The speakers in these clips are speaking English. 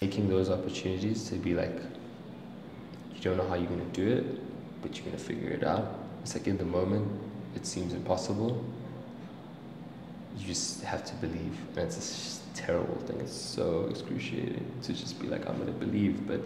taking those opportunities to be like, you don't know how you're going to do it, but you're going to figure it out. It's like in the moment, it seems impossible. You just have to believe. And it's just a terrible thing. It's so excruciating to just be like, I'm going to believe, but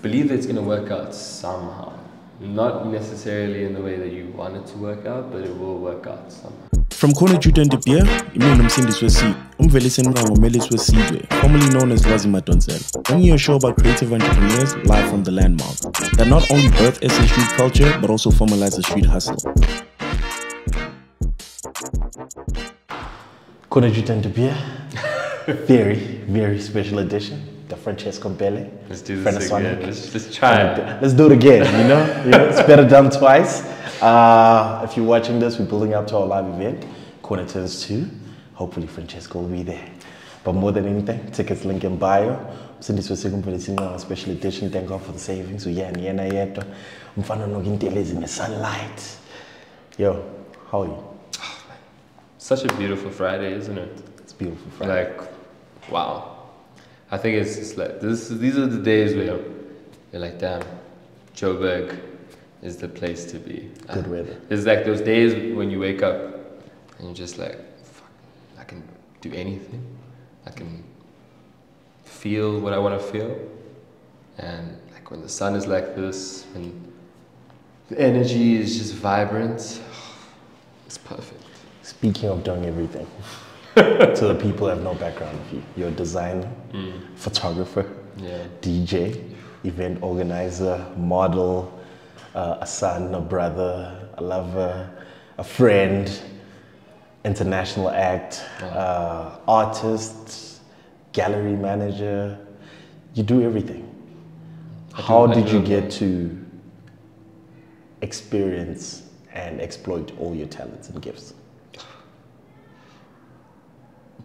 believe that it's going to work out somehow. Not necessarily in the way that you want it to work out, but it will work out somehow. From Khona Juda Ndebia, imini umsindisi wesizwe, umvelisi ngomelisi wesizwe, formerly known as Lwazi Madonsela, bringing you a show about creative entrepreneurs live from the landmark that not only birth SA street culture, but also formalize the street hustle. Khona Juda Ndebia, very, very special edition. The Francesco Mbele. Let's do this again. Let's try it. Let's do it again, you know? It's better done twice. If you're watching this, we're building up to our live event. Khona turns 2. Hopefully Francesco will be there. But more than anything, tickets link in bio. Sindi Swesikum for special edition. Thank God for the savings. So yeah, Niena Yeto. Mfano Noginteles in the sunlight. Yo, how are you? Such a beautiful Friday, isn't it? It's beautiful Friday. Like, wow. I think it's just like, these are the days where you're like, damn, Joburg is the place to be. Good weather. It's like those days when you wake up and you're just like, fuck, I can do anything. I can feel what I want to feel. And like when the sun is like this, and the energy is just vibrant, it's perfect. Speaking of doing everything. To the people who have no background of you. You're a designer, photographer, DJ, event organizer, model, a son, a brother, a lover, a friend, international act, artist, gallery manager. You do everything. How did you get to experience and exploit all your talents and gifts?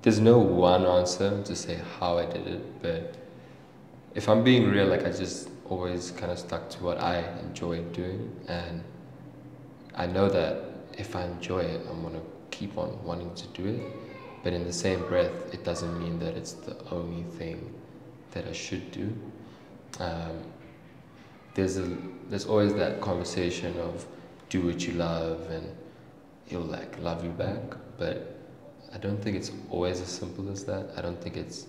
There's no one answer to say how I did it, but if I'm being real, like I just always kind of stuck to what I enjoy doing, and I know that if I enjoy it, I'm gonna keep on wanting to do it, but in the same breath, it doesn't mean that it's the only thing that I should do. There's always that conversation of do what you love and he'll like love you back, but I don't think it's always as simple as that. I don't think it's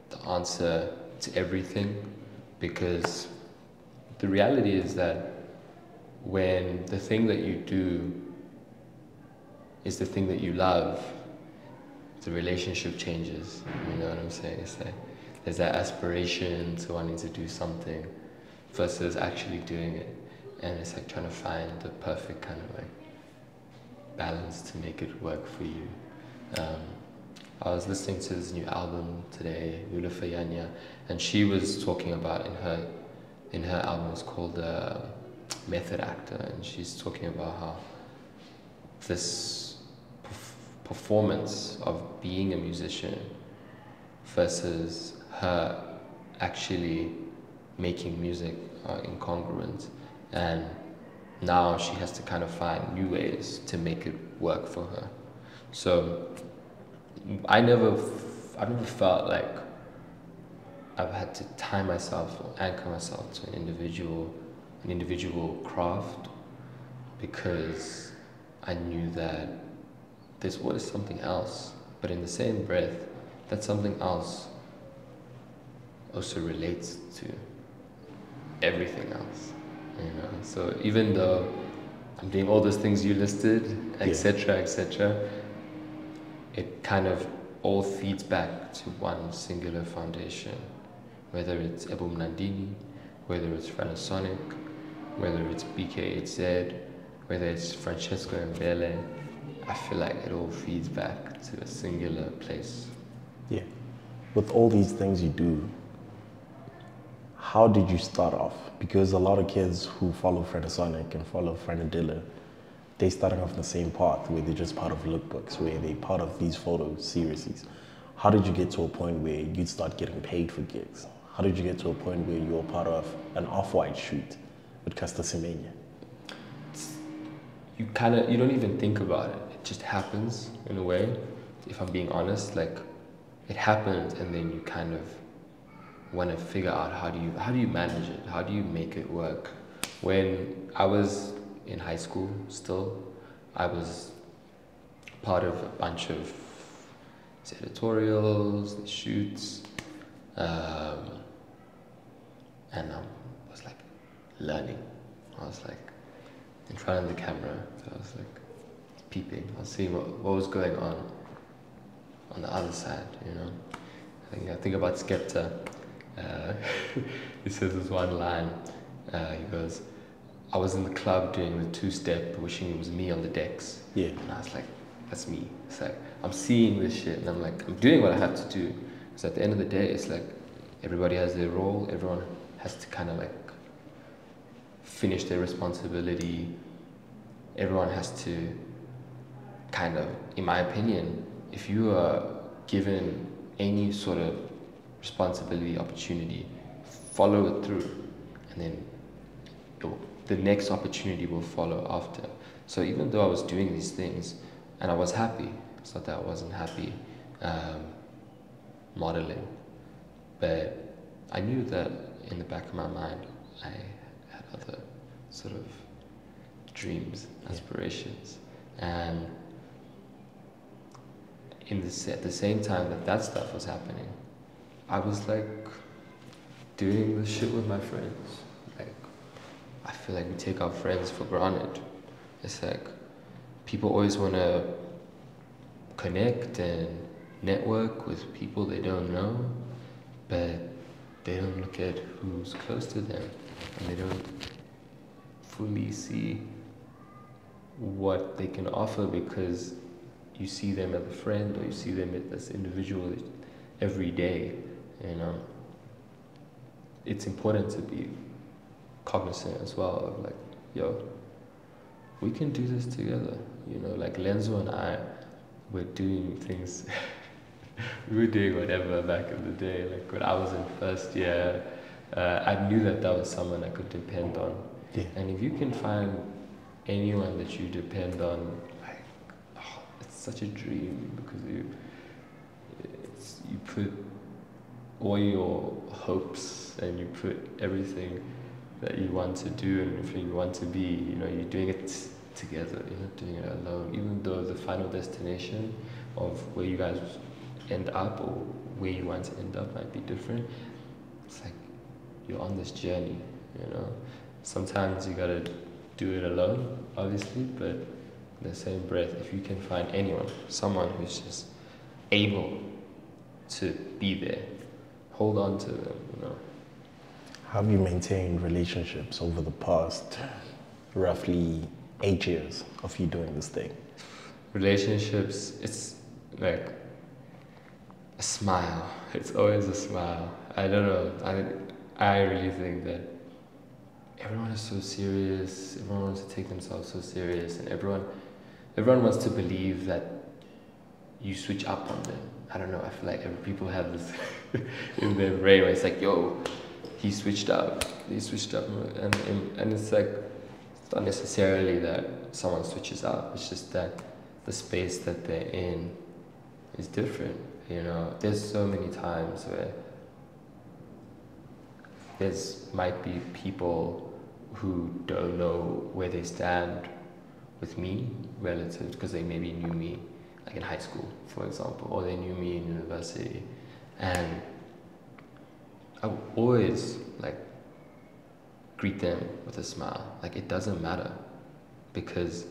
the answer to everything, because the reality is that when the thing that you do is the thing that you love, the relationship changes. You know what I'm saying? It's like there's that aspiration to wanting to do something versus actually doing it, and it's like trying to find the perfect kind of like balance to make it work for you. I was listening to this new album today, Ulufayanya, and she was talking about in her album, it's called Method Actor, and she's talking about how this performance of being a musician versus her actually making music are incongruent, and now she has to kind of find new ways to make it work for her. So I never felt like I've had to tie myself or anchor myself to an individual craft, because I knew that there's always something else, but in the same breath, that something else also relates to everything else. You know, so even though I'm doing all those things you listed, etc., etc., it kind of all feeds back to one singular foundation. Whether it's Ebum Nandini, whether it's FRANASONIC, whether it's BK8Z, whether it's Francesco Mbele, I feel like it all feeds back to a singular place. Yeah. With all these things you do, how did you start off? Because a lot of kids who follow FRANASONIC and follow Franadilla, they're starting off the same path where they're just part of lookbooks, where they're part of these photo series. How did you get to a point where you'd start getting paid for gigs? How did you get to a point where you were part of an Off-White shoot with Caster Semenya? You don't even think about it. It just happens in a way. If I'm being honest, like it happens, and then you kind of want to figure out how do you manage it, how do you make it work. When I was in high school still, I was part of a bunch of editorials, shoots, and I was like learning. I was like in front of the camera, so I was like peeping. I was seeing what was going on the other side, you know. I think about Skepta. He says this one line. He goes, "I was in the club doing the two-step, wishing it was me on the decks." Yeah. And I was like, that's me. It's like, I'm seeing this shit, and I'm like, I'm doing what I have to do. Because at the end of the day, it's like, everybody has their role, everyone has to kind of like finish their responsibility. Everyone has to kind of, in my opinion, if you are given any sort of responsibility, opportunity, follow it through, and then the next opportunity will follow after. So even though I was doing these things, and I was happy, it's not that I wasn't happy modeling, but I knew that in the back of my mind, I had other sort of dreams, aspirations, and at the same time that stuff was happening, I was like doing this shit with my friends. Like, I feel like we take our friends for granted. It's like people always want to connect and network with people they don't know, but they don't look at who's close to them, and they don't fully see what they can offer, because you see them as a friend, or you see them as individual every day. You know, it's important to be cognizant as well of like, yo, we can do this together. You know, like Lenzo and I were doing things, we were doing whatever back in the day. Like when I was in first year, I knew that was someone I could depend on. Yeah. And if you can find anyone that you depend on, like, it's such a dream, because you put all your hopes and you put everything that you want to do and everything you want to be, you know, you're doing it together, you're not doing it alone. Even though the final destination of where you guys end up or where you want to end up might be different, it's like you're on this journey, you know. Sometimes you gotta do it alone, obviously, but in the same breath, if you can find anyone, someone who's just able to be there, hold on to them, you know. How have you maintained relationships over the past roughly 8 years of you doing this thing? Relationships, it's like a smile. It's always a smile. I don't know. I really think that everyone is so serious. Everyone wants to take themselves so serious, and everyone wants to believe that you switch up on them. I don't know. I feel like people have this in their brain where it's like, yo, he switched up. He switched up, and it's like, it's not necessarily that someone switches up. It's just that the space that they're in is different. You know, there's so many times where might be people who don't know where they stand with me relative, because they maybe knew me like in high school, for example, or they knew me in university, and I would always like greet them with a smile. Like, it doesn't matter, because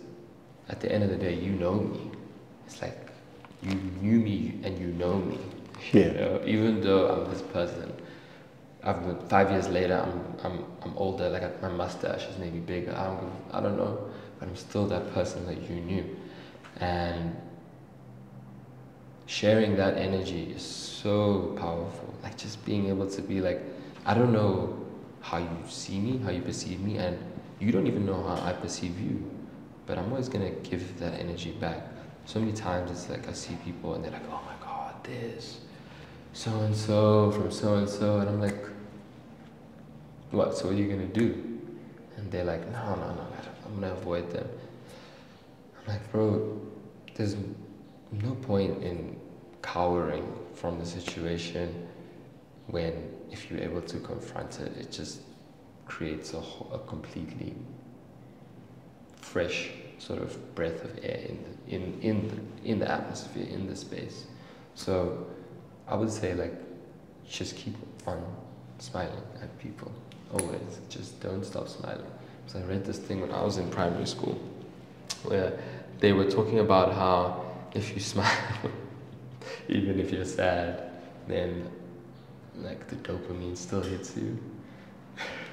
at the end of the day, you know me. It's like you knew me and you know me. Yeah. You know, even though I'm this person, 5 years later, I'm older. Like, my mustache is maybe bigger. I don't know, but I'm still that person that you knew. And sharing that energy is so powerful. Like, just being able to be like, I don't know how you see me, how you perceive me, and you don't even know how I perceive you, but I'm always gonna give that energy back. So many times it's like I see people and they're like, oh my God, this so-and-so from so-and-so, and I'm like, what, so what are you gonna do? And they're like, no, I'm gonna avoid them. I'm like, bro, there's no point in cowering from the situation, when if you're able to confront it, it just creates a completely fresh sort of breath of air in the atmosphere, in the space. So I would say, like, just keep on smiling at people, always. Just don't stop smiling. So I read this thing when I was in primary school, where they were talking about how if you smile, even if you're sad, then like the dopamine still hits you.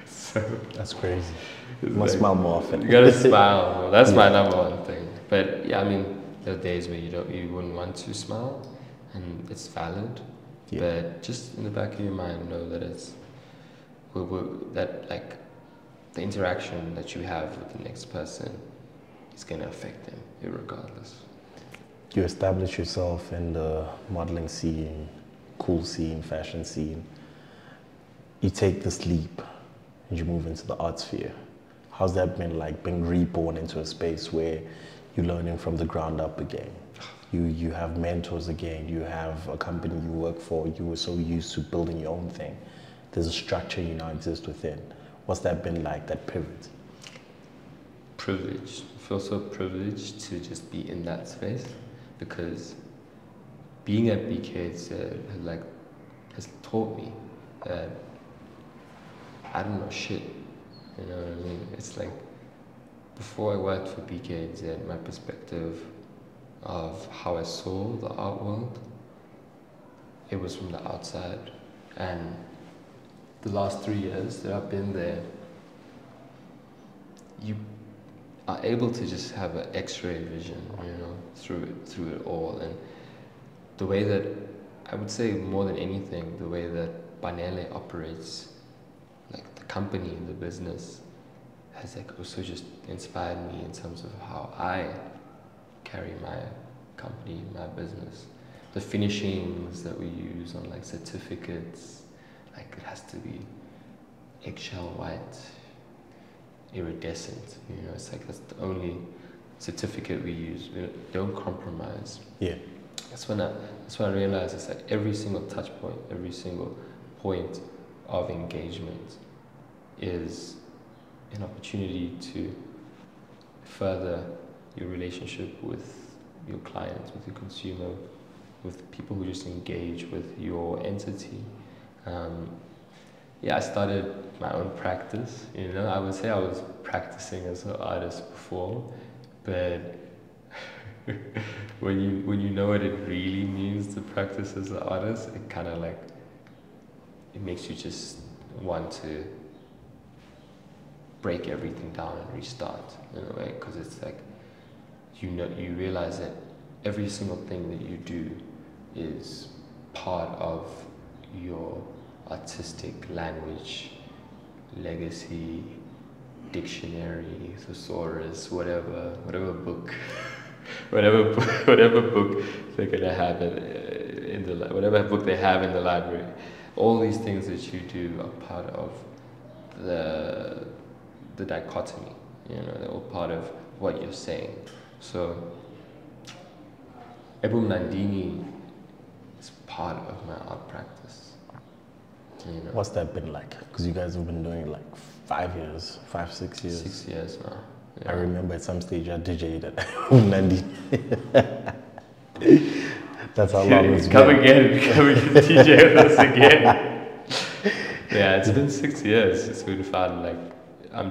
So that's crazy. You must smile more often. You gotta smile more. That's my number one thing. But yeah, I mean, there are days where you wouldn't want to smile, and it's valid. Yeah. But just in the back of your mind, know that it's that like the interaction that you have with the next person is gonna affect them, irregardless. You establish yourself in the modeling scene, cool scene, fashion scene. You take this leap and you move into the art sphere. How's that been like, being reborn into a space where you're learning from the ground up again? You have mentors again, you have a company you work for, you were so used to building your own thing. There's a structure you now exist within. What's that been like, that pivot? Privileged. I feel so privileged to just be in that space, because being at BK has taught me that I don't know shit. You know what I mean? It's like, before I worked for BK, my perspective of how I saw the art world, it was from the outside. And the last 3 years that I've been there, you are able to just have an X-ray vision, you know, through it all. And the way that, I would say more than anything, the way that Banele operates, like the company, the business, has like also just inspired me in terms of how I carry my company, my business. The finishings that we use on like certificates, like it has to be eggshell white, iridescent, you know, it's like that's the only certificate we use. We don't compromise. Yeah. That's when I realized it's like every single touch point, every single point of engagement is an opportunity to further your relationship with your clients, with your consumer, with people who just engage with your entity. Yeah, I started my own practice, you know. I would say I was practicing as an artist before, but when you know what it really means to practice as an artist, it kind of like, it makes you just want to break everything down and restart in a way, because it's like, you know, you realize that every single thing that you do is part of your artistic language, legacy, dictionary, thesaurus, whatever book, whatever book they're gonna have in the whatever book they have in the library. All these things that you do are part of the dichotomy. You know, they're all part of what you're saying. So, Ebum Nandini is part of my art practice. You know. What's that been like? Because you guys have been doing it like 5 years, 5, 6 years. 6 years now. Yeah. I remember at some stage I DJ'd at Nandi. That's how long it's been. Come again, DJ with us again. Yeah, it's been 6 years. It's been fun. Like, I'm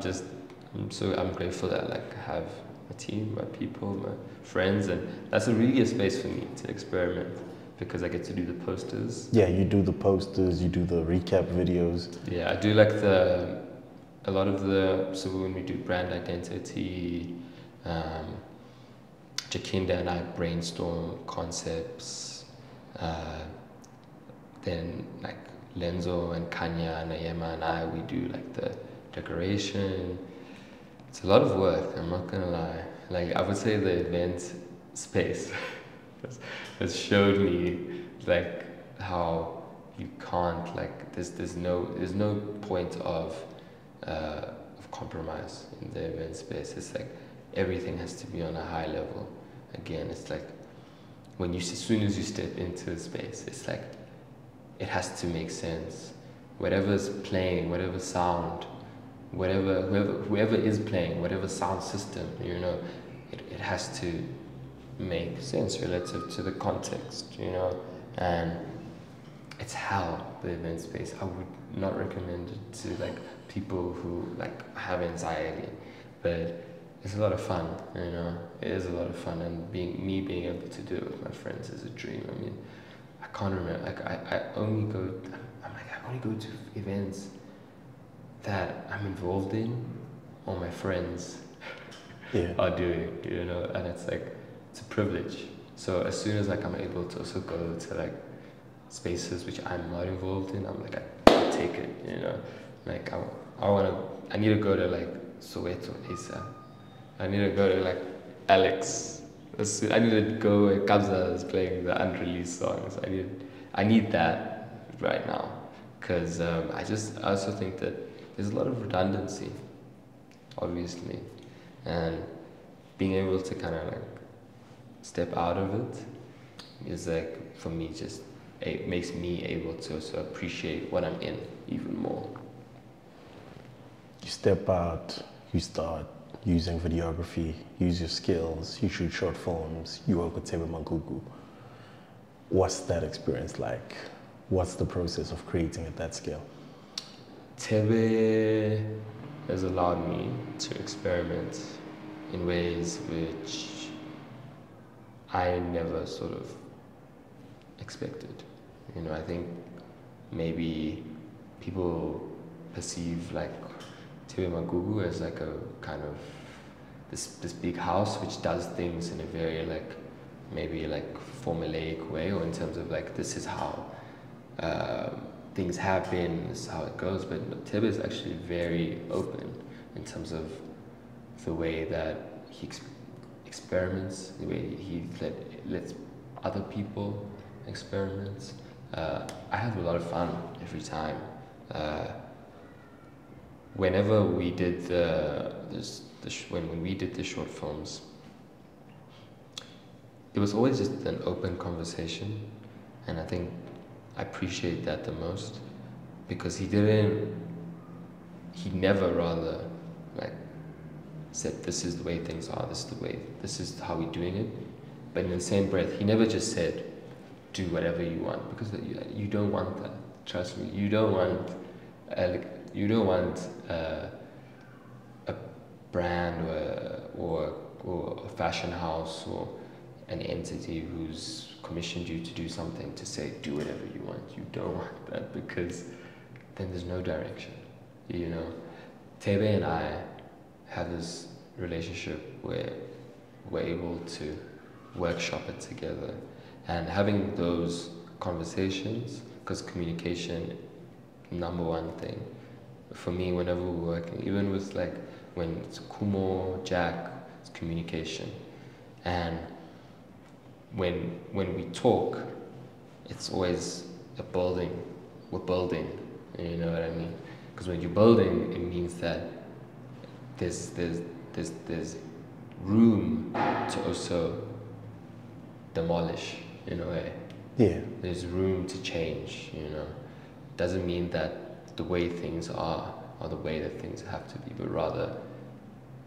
grateful that like I have a team, my people, my friends, and that's really a space for me to experiment, because I get to do the posters. Yeah, you do the posters, you do the recap videos. Yeah, I do like a lot of so when we do brand identity, Jakinda and I brainstorm concepts, then like Lenzo and Kanya and Ayema and I, we do like the decoration. It's a lot of work, I'm not gonna lie. Like, I would say the event space has showed me like how you can't, like, there's no point of compromise in the event space. It's like everything has to be on a high level. Again, it's like as soon as you step into the space, it's like it has to make sense. Whatever's playing, whatever sound, whoever is playing, whatever sound system, you know, it has to make sense relative to the context, you know. And it's hell, the event space. I would not recommend it to like people who like have anxiety, but it's a lot of fun, you know. It is a lot of fun, and being able to do it with my friends is a dream. I mean, I can't remember. Like I only go to events that I'm involved in, or my friends are doing, you know. And it's like it's a privilege. So as soon as like I'm able to also go to like spaces which I'm not involved in, I'm like I take it, you know. Like I need to go to like Soweto ASAP. I need to go to like Alex. I need to go where Kabza is playing the unreleased songs. I need that right now, because I also think that there's a lot of redundancy, obviously, and being able to kind of like step out of it is like, for me, just it makes me able to also appreciate what I'm in even more. You step out, you start using videography, use your skills, you shoot short films, you work with Thebe Magugu. What's that experience like? What's the process of creating at that scale? Thebe has allowed me to experiment in ways which I never sort of expected. You know, I think maybe people perceive like Thebe Magugu as like a kind of this big house which does things in a very like maybe like formulaic way, or in terms of like this is how things have been, this is how it goes. But Thebe is actually very open in terms of the way that he experiments, the way he lets other people experiment. I have a lot of fun every time. Whenever we did when we did the short films, it was always just an open conversation, and I think I appreciate that the most, because he never rather like said this is the way things are, this is how we're doing it, but in the same breath he never just said do whatever you want, because you don't want that. Trust me, you don't want a brand or a fashion house or an entity who's commissioned you to do something to say do whatever you want. You don't want that, because then there's no direction, you know. Thebe and I have this relationship where we're able to workshop it together, and having those conversations, because communication, number one thing for me whenever we're working, even with like when it's Kumo, Jack, it's communication. And when we talk, it's always we're building, you know what I mean? Because when you're building, it means that there's room to also demolish in a way. Yeah. There's room to change, you know. Doesn't mean that the way things are the way that things have to be, but rather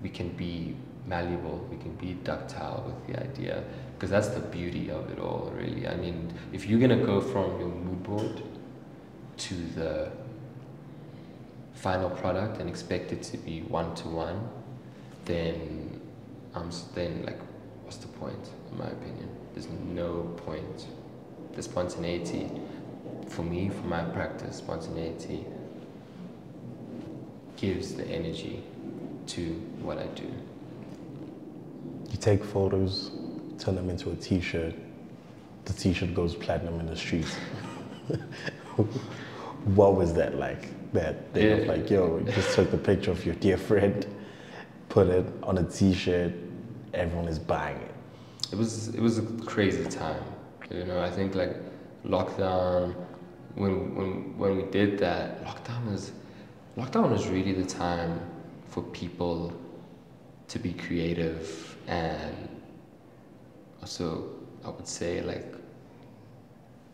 we can be malleable, we can be ductile with the idea, because that's the beauty of it all, really. I mean, if you're gonna go from your mood board to the final product and expect it to be one-to-one, then like, what's the point, in my opinion? There's no point. The spontaneity, for me, for my practice, spontaneity gives the energy to what I do. You take photos, turn them into a t-shirt, the t-shirt goes platinum in the streets. What was that like? That day of like, yo, you just took the picture of your dear friend, put it on a t-shirt, everyone is buying it. It was a crazy time, you know. I think like lockdown, when we did that, lockdown was really the time for people to be creative and also I would say, like,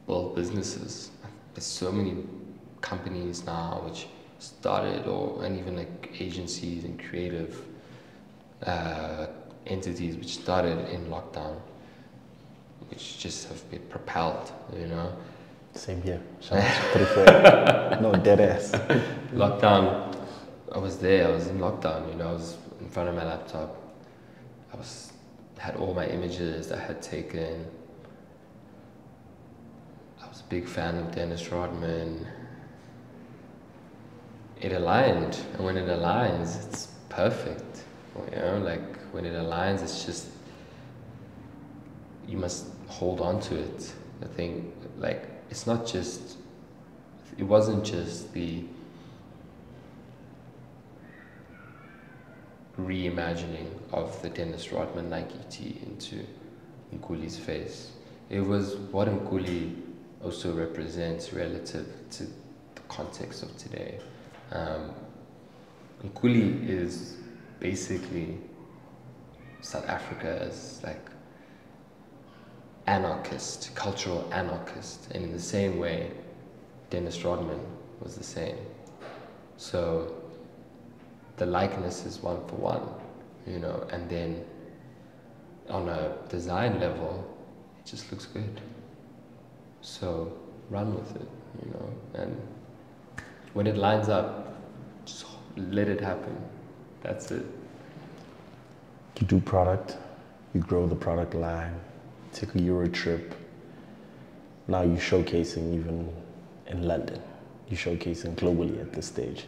build businesses. There's so many companies now which started, and even like agencies and creative entities which started in lockdown, which just have been propelled, you know. Same here. Shout out to 34. No, dead ass. Lockdown, I was in lockdown, you know, I was in front of my laptop. Had all my images I had taken. I was a big fan of Dennis Rodman. It aligned, and when it aligns, it's perfect. You know, like when it aligns, it's just, you must hold on to it. I think, like, it wasn't just the reimagining of the Dennis Rodman Nike tee into Nkuli's face. It was what Nkuli also represents relative to the context of today. Nkuli is basically South Africa's like anarchist, cultural anarchist, and in the same way, Dennis Rodman was the same. So the likeness is one for one, you know, and then on a design level, it just looks good. So run with it, you know, and when it lines up, just let it happen. That's it. You do product, you grow the product line, take a Euro trip. Now you're showcasing even in London. You're showcasing globally at this stage.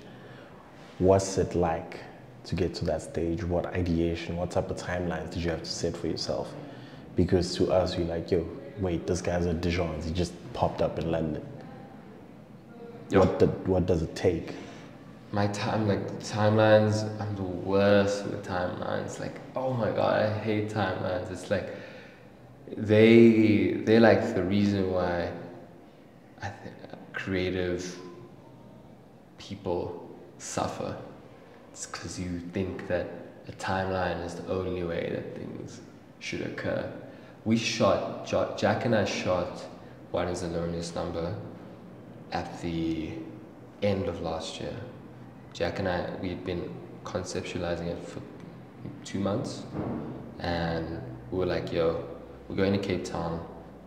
What's it like to get to that stage? What ideation, what type of timelines did you have to set for yourself? Because to us, you're like, yo, wait, this guy's at Dijon's. He just popped up in London. What does it take? My timelines, I'm the worst with timelines. Like, oh my God, I hate timelines. It's like, they're like the reason why I think creative people suffer. It's because you think that a timeline is the only way that things should occur. Jack and I shot What Is the Loneliest Number at the end of last year. Jack and I, we had been conceptualizing it for 2 months, and we were like, yo, we're going to Cape Town.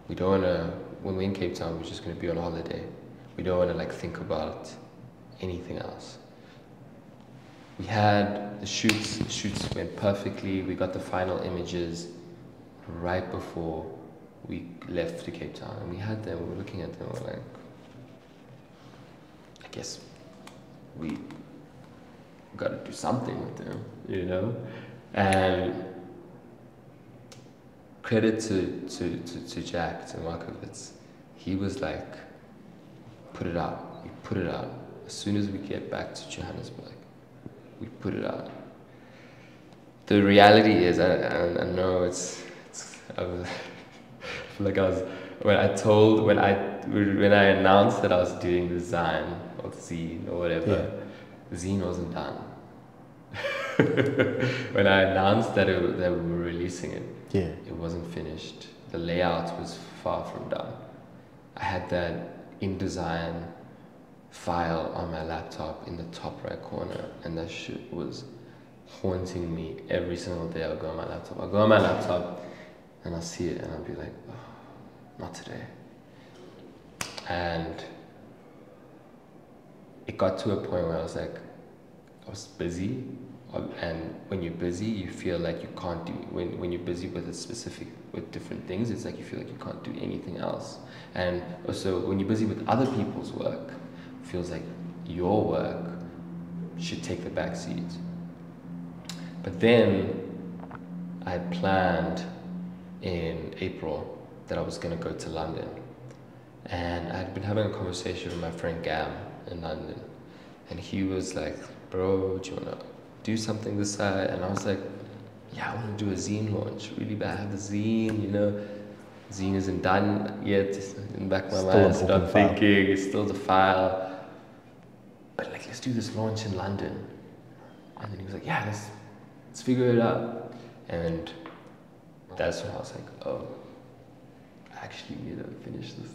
We don't want to, when we're in Cape Town, we're just going to be on holiday. We don't want to like think about anything else. We had the shoots went perfectly. We got the final images right before we left to Cape Town, and we had them, we were looking at them, we were like, I guess we got to do something with them, you know? And credit to Jack, to Markovitz, he was like, put it out, we put it out. As soon as we get back to Johannesburg, we put it out. The reality is, I know I feel like when I announced that I was doing the zine or the zine or whatever, the zine wasn't done. When I announced that we were releasing it, it wasn't finished. The layout was far from done. I had that InDesign file on my laptop in the top right corner, and that shit was haunting me every single day. I'll go on my laptop and I'll see it and I'll be like, oh, not today. And it got to a point where I was like, I was busy, and when you're busy, you feel like you can't do, when you're busy with different things, it's like you feel like you can't do anything else. And also when you're busy with other people's work, it feels like your work should take the back seat. But then I planned in April that I was going to go to London, and I'd been having a conversation with my friend Gam in London, and he was like, bro, do you want to do something this side? And I was like, yeah, I want to do a zine launch really bad. I have the zine, you know, zine isn't done yet. In the back of my mind, I started thinking it's still the file, but like, let's do this launch in London. And then he was like, yeah, let's figure it out. And that's when I was like, oh, actually need to finish this.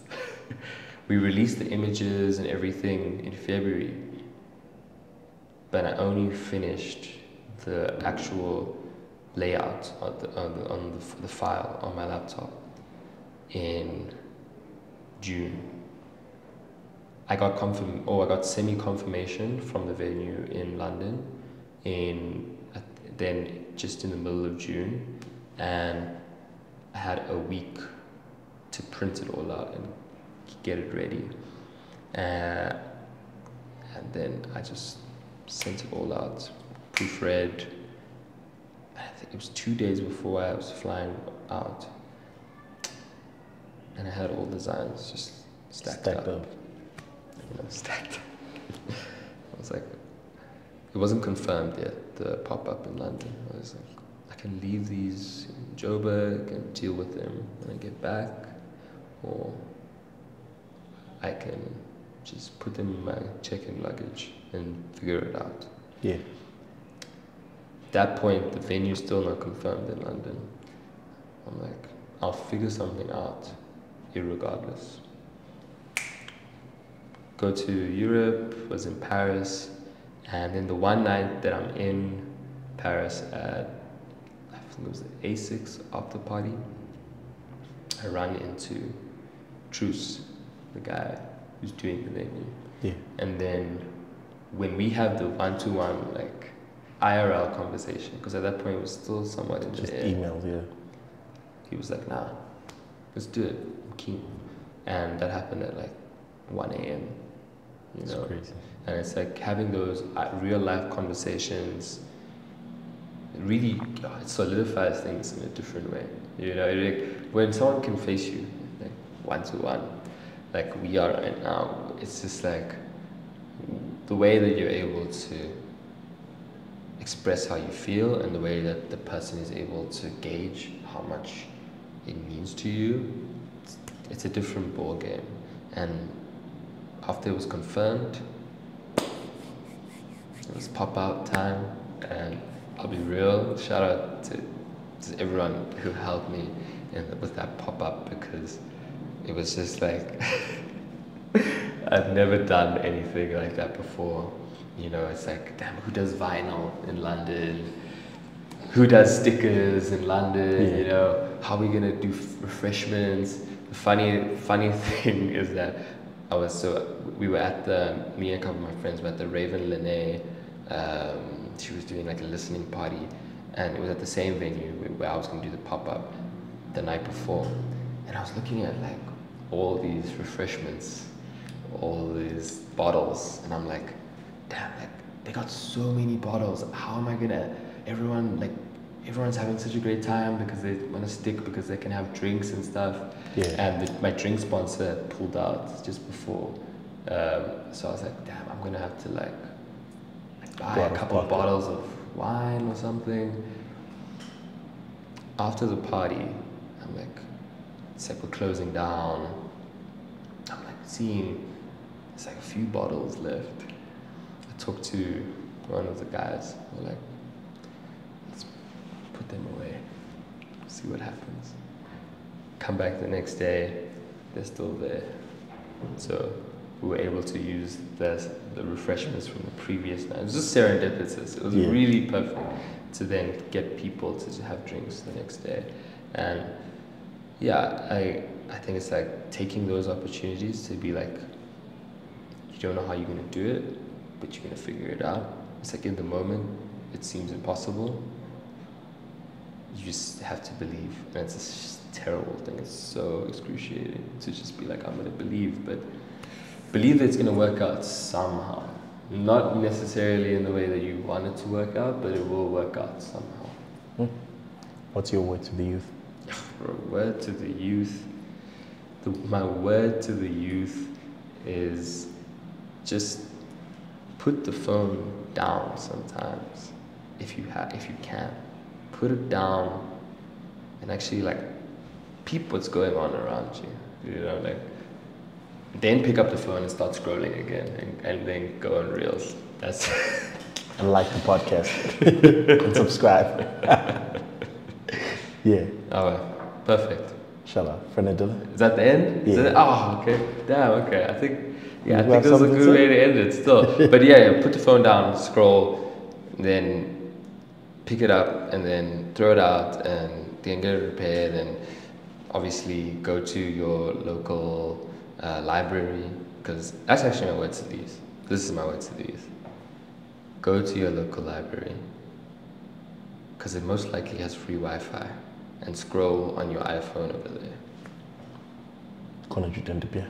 We released the images and everything in February, but I only finished the actual layout on the file on my laptop in June. I got semi-confirmation from the venue in London then just in the middle of June, and I had a week to print it all out and get it ready. And then I just sent it all out, proofread. I think it was 2 days before I was flying out, and I had all designs just stacked up. Stacked. I was like, it wasn't confirmed yet, the pop-up in London. I was like, I can leave these in Joburg and deal with them when I get back, or I can just put them in my check-in luggage and figure it out. Yeah. At that point, the venue's still not confirmed in London. I'm like, I'll figure something out, irregardless. Go to Europe, was in Paris, and then the one night that I'm in Paris at, I think it was the A6 after party, I run into Truce, the guy who's doing the venue. Yeah. And then when we have the one-to-one, like, IRL conversation, because at that point it was still somewhat in just the air. emails, yeah. He was like, nah, let's do it, I'm keen. And that happened at like 1 a.m. It's crazy. And it's like having those real life conversations, it really it solidifies things in a different way. Like, when someone can face you, like one-to-one, like we are right now, it's just like the way that you're able to express how you feel, and the way that the person is able to gauge how much it means to you, it's a different ball game. And after it was confirmed, it was pop-out time, and I'll be real, shout out to everyone who helped me with that pop-up, because it was just like I've never done anything like that before. It's like, damn, who does vinyl in London? Who does stickers in London? Yeah. How are we gonna do refreshments? The funny thing is that we were at me and a couple of my friends were at the Raven Lene. She was doing like a listening party, and it was at the same venue where I was going to do the pop-up the night before. And I was looking at like all these refreshments, all these bottles, and I'm like, damn, like they got so many bottles. How am I gonna, everyone's having such a great time because they want to stick, because they can have drinks and stuff. Yeah. And my drink sponsor pulled out just before. So I was like, damn, I'm gonna have to like buy a couple of bottles of wine or something. After the party, I'm like, it's like we're closing down. I'm like seeing there's like a few bottles left. I talked to one of the guys. We're like, let's put them away, see what happens. Come back the next day, they're still there. So we were able to use the refreshments from the previous night. It was just serendipitous. It was really perfect to then get people to have drinks the next day. And yeah, I think it's like taking those opportunities to be like, you don't know how you're gonna do it, but you're gonna figure it out. It's like in the moment, it seems impossible. You just have to believe, and it's a terrible thing. It's so excruciating to just be like, I'm gonna believe, but believe that it's gonna work out somehow. Not necessarily in the way that you want it to work out, but it will work out somehow. What's your word to the youth? Word to the youth. My word to the youth is just put the phone down sometimes, if you can. Put it down and actually like peep what's going on around you. Then pick up the phone and start scrolling again, and then go on Reels. That's and like the podcast and subscribe. Yeah. Oh, perfect. Shut up, Frenadilla. Is that the end? Yeah. Oh, okay. Damn, okay. I think You that have was a something to good say? way to end it still. But yeah, put the phone down, scroll, then pick it up and then throw it out and then get it repaired, and obviously go to your local library, because that's actually my words to these. This is my words to these. Go to your local library, because it most likely has free Wi-Fi, and scroll on your iPhone over there. Khona nje utente pia.